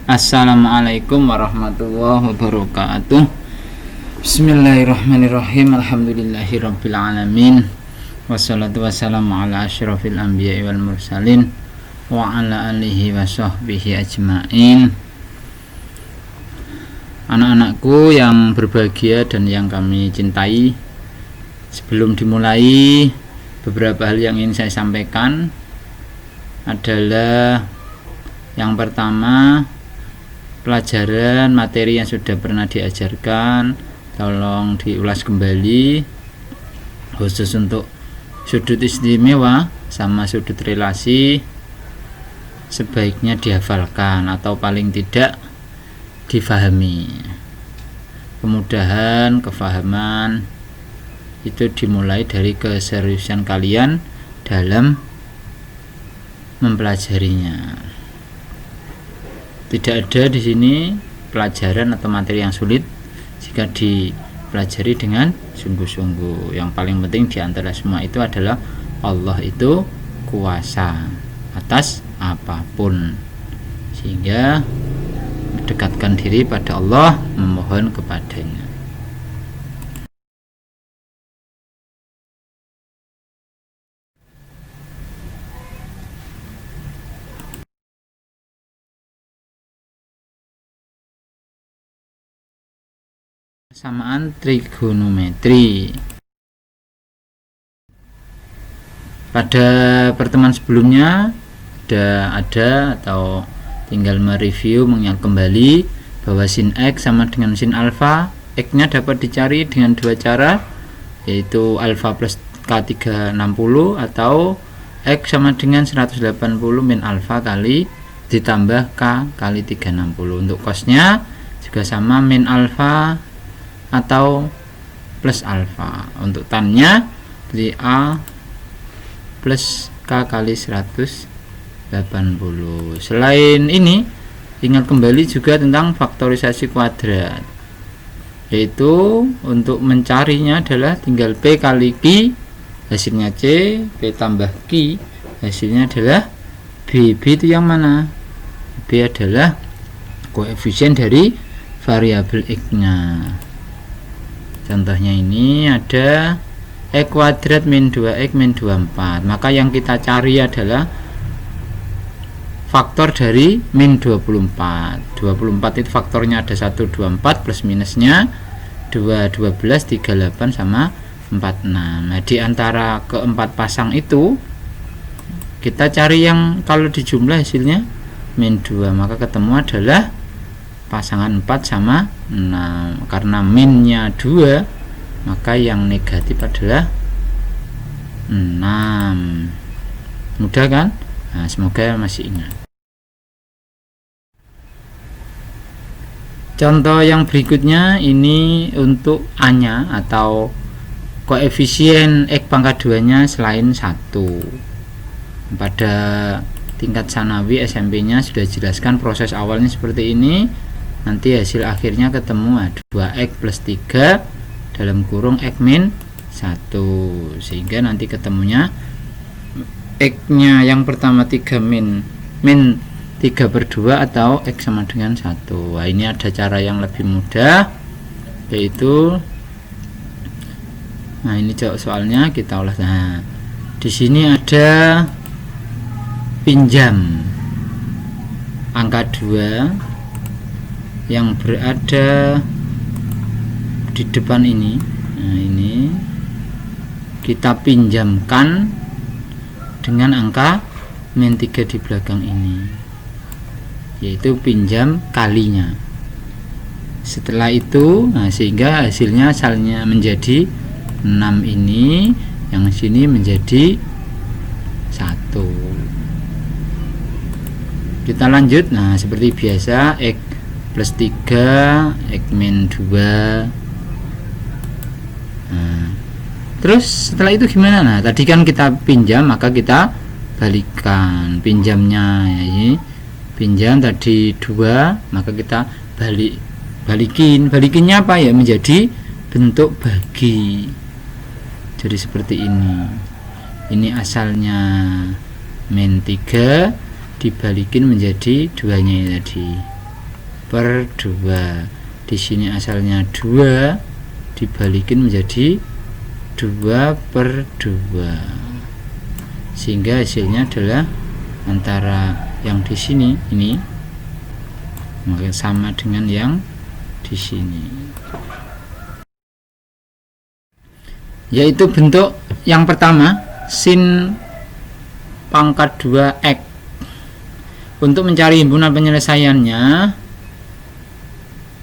Assalamualaikum warahmatullahi wabarakatuh. Bismillahirrahmanirrahim. Alhamdulillahirabbil alamin. Wassalatu wassalamu ala asyrafil anbiya'i wal mursalin wa ala alihi wa sahbihi ajmain. Anak-anakku yang berbahagia dan yang kami cintai, sebelum dimulai, beberapa hal yang ingin saya sampaikan adalah yang pertama, pelajaran materi yang sudah pernah diajarkan tolong diulas kembali, khusus untuk sudut istimewa sama sudut relasi sebaiknya dihafalkan atau paling tidak difahami. Kemudahan kefahaman itu dimulai dari keseriusan kalian dalam mempelajarinya. Tidak ada di sini pelajaran atau materi yang sulit jika dipelajari dengan sungguh-sungguh. Yang paling penting di antara semua itu adalah Allah itu kuasa atas apapun, sehingga mendekatkan diri pada Allah, memohon kepadanya. Persamaan trigonometri. Pada pertemuan sebelumnya ada atau tinggal mereview, mengingat kembali bahwa sin X sama dengan sin alfa. X-nya dapat dicari dengan dua cara, yaitu alfa plus K360 atau X sama dengan 180 min alfa kali ditambah K kali 360. Untuk cosnya juga sama, min alfa atau plus alfa. Untuk tannya di A plus K kali 180. Selain ini, ingat kembali juga tentang faktorisasi kuadrat, yaitu untuk mencarinya adalah tinggal P kali Q, hasilnya C, P tambah Q, hasilnya adalah B. B itu yang mana? B adalah koefisien dari variabel X-nya. Contohnya ini ada X kuadrat min 2X min 24. Maka yang kita cari adalah faktor dari min 24. 24 itu faktornya ada 124 plus minusnya 2, 12, 38 sama 46. Nah, di antara keempat pasang itu kita cari yang kalau dijumlah hasilnya min 2, maka ketemu adalah pasangan 4 sama 6. Karena minnya 2, maka yang negatif adalah 6. Mudah kan? Nah, semoga masih ingat. Contoh yang berikutnya ini untuk A-nya atau koefisien X pangkat 2-nya selain 1. Pada tingkat sanawi SMP-nya sudah jelaskan proses awalnya seperti ini. Nanti hasil akhirnya ketemu 2X plus 3 dalam kurung X min 1, sehingga nanti ketemunya X nya yang pertama 3 min 3 per 2 atau X sama dengan 1. Wah, ini ada cara yang lebih mudah, yaitu ini soalnya kita ulas. Nah, di sini ada pinjam angka 2 yang berada di depan ini. Nah, ini kita pinjamkan dengan angka min 3 di belakang ini, yaitu pinjam kalinya. Setelah itu, sehingga hasilnya asalnya menjadi 6 ini, yang sini menjadi 1. Kita lanjut. Nah, seperti biasa, X plus 3, X min 2. Terus setelah itu gimana? Nah, tadi kan kita pinjam, maka kita balikan pinjamnya, ya. Pinjam tadi 2, maka kita balikinnya apa ya? Menjadi bentuk bagi. Jadi seperti ini. Ini asalnya min 3 dibalikin menjadi 2-nya ini tadi, per 2. Di sini asalnya 2 dibalikin menjadi 2 per 2, sehingga hasilnya adalah antara yang di sini ini maka sama dengan yang di sini, yaitu bentuk yang pertama sin pangkat 2x. Untuk mencari himpunan penyelesaiannya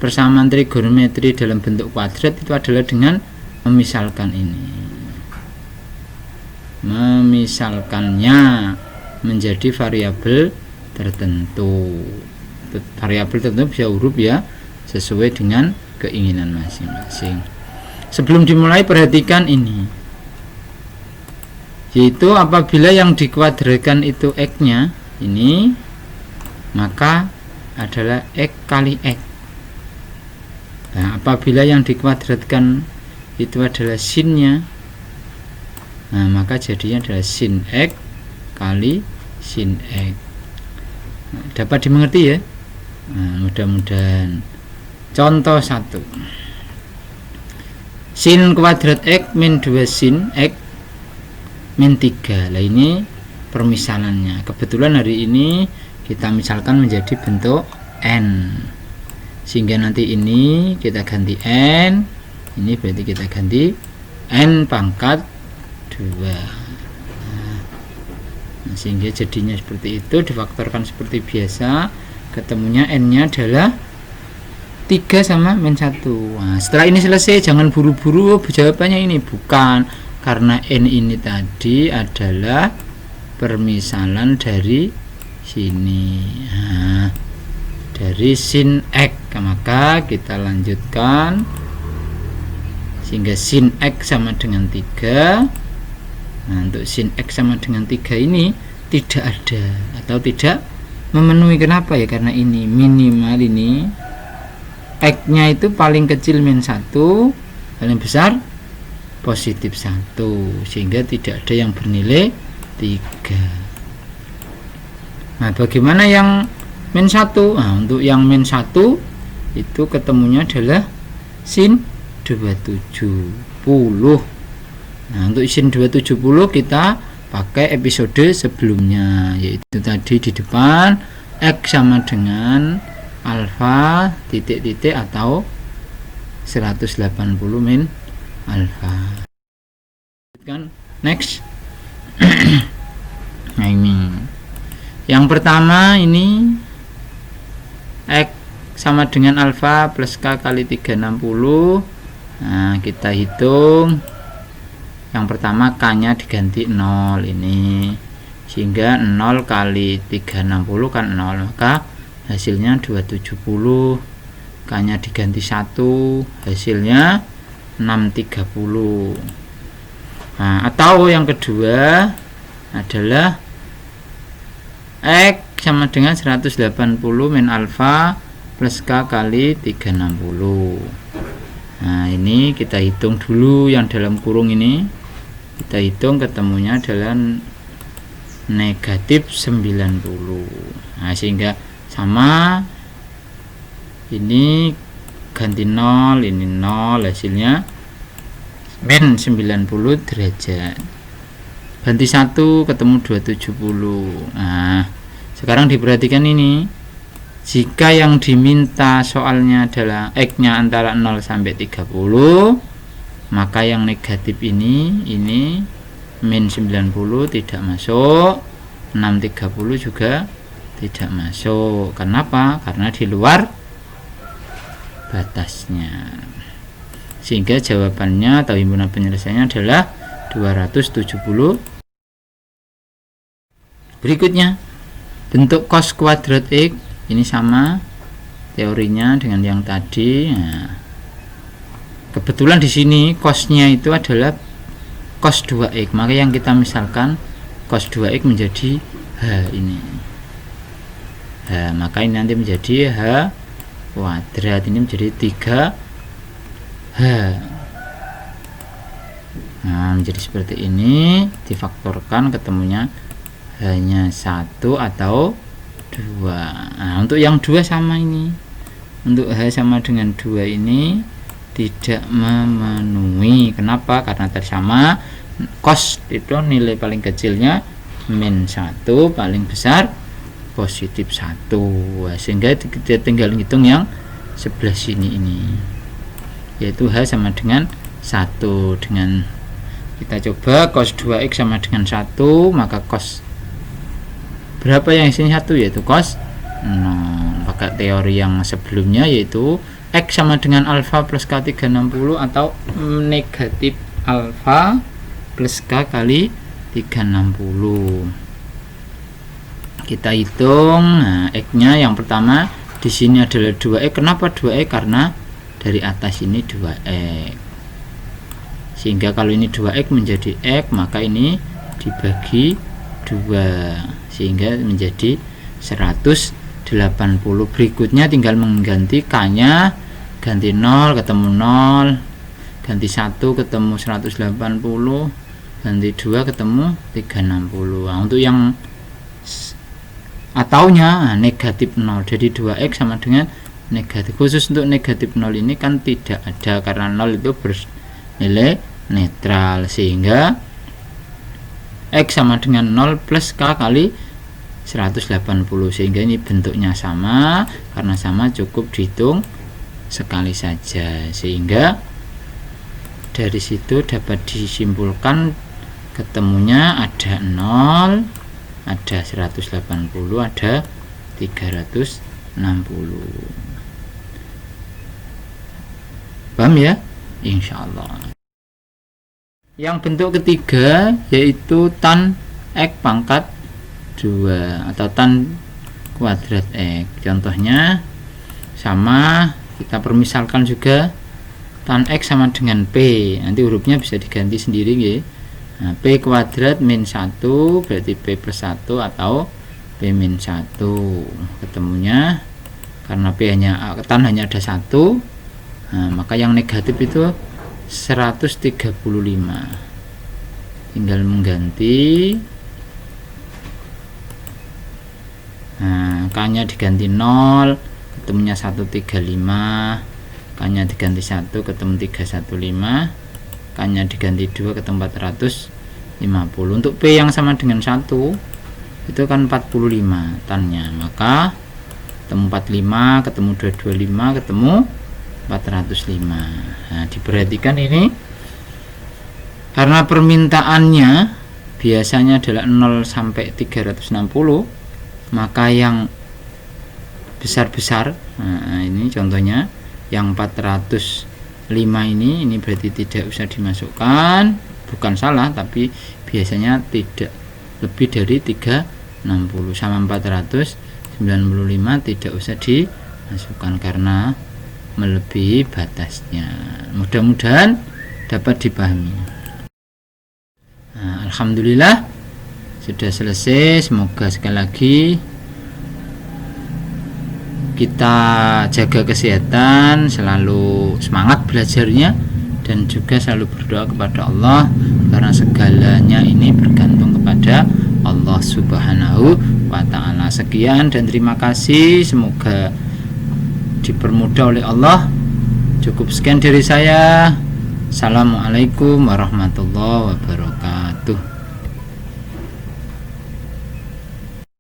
persamaan trigonometri dalam bentuk kuadrat itu adalah dengan memisalkan ini, memisalkannya menjadi variabel tertentu. Variabel tertentu bisa huruf ya, sesuai dengan keinginan masing-masing. Sebelum dimulai perhatikan ini, yaitu apabila yang dikuadratkan itu x-nya ini, maka adalah x kali x. Nah, apabila yang dikuadratkan itu adalah sinnya, nah maka jadinya adalah sin x kali sin x. Nah, dapat dimengerti ya? Nah, mudah-mudahan. Contoh 1, sin kuadrat x min 2 sin x min 3. Nah ini permisalannya. Kebetulan hari ini kita misalkan menjadi bentuk n, sehingga nanti ini kita ganti n, ini berarti kita ganti n pangkat 2. Nah, sehingga jadinya seperti itu, difaktorkan seperti biasa, ketemunya n nya adalah 3 sama min 1. Nah, setelah ini selesai jangan buru-buru jawabannya ini, bukan, karena n ini tadi adalah permisalan dari sini, nah, dari sin x, maka kita lanjutkan sehingga sin x sama dengan 3. Nah, untuk sin x sama dengan 3 ini tidak ada atau tidak memenuhi. Kenapa ya? Karena ini minimal ini x nya itu paling kecil min 1, paling besar positif 1, sehingga tidak ada yang bernilai 3. Nah, bagaimana yang min 1? Nah, untuk yang min 1 itu ketemunya adalah sin 270. Nah, untuk sin 270 kita pakai episode sebelumnya, yaitu tadi di depan x sama dengan alfa titik-titik atau 180 min alfa. Kan next. Nah, ini yang pertama, ini x sama dengan alfa plus k kali 360. Nah, kita hitung. Yang pertama k nya diganti 0 ini, sehingga 0 kali 360 kan 0, maka hasilnya 270. K nya diganti 1, hasilnya 630. Nah, atau yang kedua adalah x sama dengan 180 min alfa plus k kali 360. Nah, ini kita hitung dulu yang dalam kurung ini, kita hitung ketemunya adalah negatif 90. Nah, sehingga sama, ini ganti 0, ini 0, hasilnya min 90 derajat. Ganti 1 ketemu 270. Nah, sekarang diperhatikan ini, jika yang diminta soalnya adalah x nya antara 0 sampai 30, maka yang negatif ini min 90 tidak masuk, 630 juga tidak masuk. Kenapa? Karena di luar batasnya, sehingga jawabannya atau himpunan penyelesaiannya adalah 270. Berikutnya, bentuk cos kuadrat x, ini sama teorinya dengan yang tadi. Nah, kebetulan di sini cosnya itu adalah cos 2x, maka yang kita misalkan cos 2x menjadi h ini. H, maka ini nanti menjadi h kuadrat, ini menjadi 3h. Nah, menjadi seperti ini, difaktorkan ketemunya hanya 1 atau 2. Nah, untuk yang 2 sama ini. Untuk H sama dengan 2 ini tidak memenuhi. Kenapa? Karena tadi sama, cos itu nilai paling kecilnya min 1, paling besar positif 1. Sehingga kita tinggal hitung yang sebelah sini ini, yaitu H sama dengan 1. Dengan kita coba cos 2x sama dengan 1, maka cos berapa yang sini 1, yaitu cos 0. Pakai teori yang sebelumnya, yaitu X sama dengan alfa plus K 360 atau negatif alfa plus K kali 360. Kita hitung. Nah, X nya yang pertama di sini adalah 2x. Kenapa 2x? Karena dari atas ini 2x, sehingga kalau ini 2x menjadi x, maka ini dibagi 2 sehingga menjadi 180. Berikutnya tinggal mengganti K nya, ganti 0 ketemu 0, ganti 1 ketemu 180, ganti 2 ketemu 360. Nah, untuk yang ataunya negatif 0, jadi 2x sama dengan negatif. Khusus untuk negatif 0 ini kan tidak ada, karena 0 itu bernilai netral, sehingga X sama dengan 0 plus K kali 180, sehingga ini bentuknya sama. Karena sama cukup dihitung sekali saja, sehingga dari situ dapat disimpulkan ketemunya ada 0, ada 180, ada 360. Paham ya? Insyaallah. Yang bentuk ketiga yaitu tan X pangkat 2 atau tan kuadrat X. Contohnya sama, kita permisalkan juga tan X sama dengan P. Nanti hurufnya bisa diganti sendiri ya. Nah, P kuadrat min 1 berarti P plus 1 atau P min 1. Ketemunya karena P tan hanya ada 1, nah, maka yang negatif itu 135. Tinggal mengganti. Nah, K nya diganti 0, ketemunya 135. K nya diganti 1, ketemu 315. K nya diganti 2, ketemu 450. Untuk P yang sama dengan 1 itu kan 45 tannya, maka ketemu 45, ketemu 225, ketemu 405. Nah, diperhatikan ini karena permintaannya biasanya adalah 0 sampai 360, maka yang besar-besar, nah ini contohnya yang 405 ini berarti tidak usah dimasukkan. Bukan salah, tapi biasanya tidak lebih dari 360. Sama 495 tidak usah dimasukkan karena melebihi batasnya. Mudah-mudahan dapat dipahami. Nah, alhamdulillah sudah selesai. Semoga sekali lagi kita jaga kesehatan, selalu semangat belajarnya, dan juga selalu berdoa kepada Allah, karena segalanya ini bergantung kepada Allah Subhanahu wa ta'ala. Sekian dan terima kasih, semoga dipermudah oleh Allah. Cukup sekian dari saya. Assalamualaikum warahmatullahi wabarakatuh.